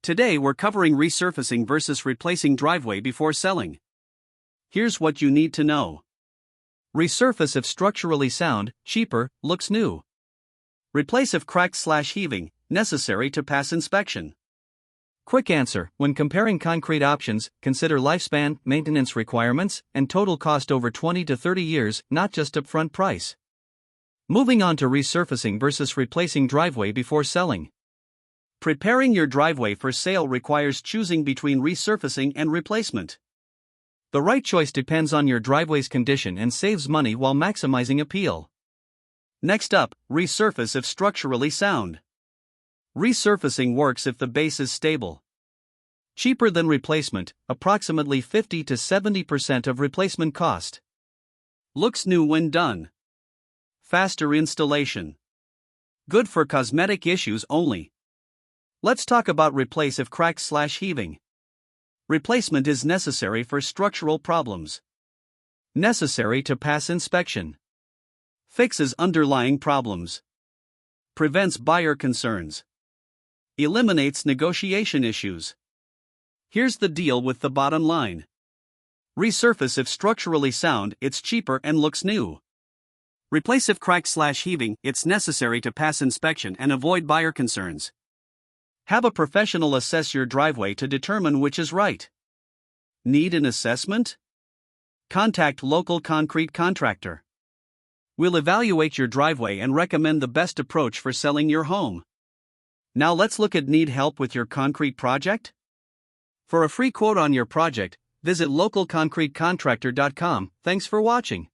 Today we're covering resurfacing versus replacing driveway before selling. Here's what you need to know. Resurface if structurally sound, cheaper, looks new. Replace if cracked/heaving, necessary to pass inspection. Quick answer: when comparing concrete options, consider lifespan, maintenance requirements, and total cost over 20 to 30 years, not just upfront price. Moving on to resurfacing versus replacing driveway before selling. Preparing your driveway for sale requires choosing between resurfacing and replacement. The right choice depends on your driveway's condition and saves money while maximizing appeal. Next up, resurface if structurally sound. Resurfacing works if the base is stable. Cheaper than replacement, approximately 50 to 70% of replacement cost. Looks new when done. Faster installation. Good for cosmetic issues only. Let's talk about replace if cracked/heaving. Replacement is necessary for structural problems. Necessary to pass inspection. Fixes underlying problems. Prevents buyer concerns. Eliminates negotiation issues. Here's the deal with the bottom line. Resurface if structurally sound, it's cheaper and looks new. Replace if cracked/heaving, it's necessary to pass inspection and avoid buyer concerns. Have a professional assess your driveway to determine which is right. Need an assessment? Contact local concrete contractor. We'll evaluate your driveway and recommend the best approach for selling your home. Now let's look at need help with your concrete project? For a free quote on your project, visit localconcretecontractor.com. Thanks for watching.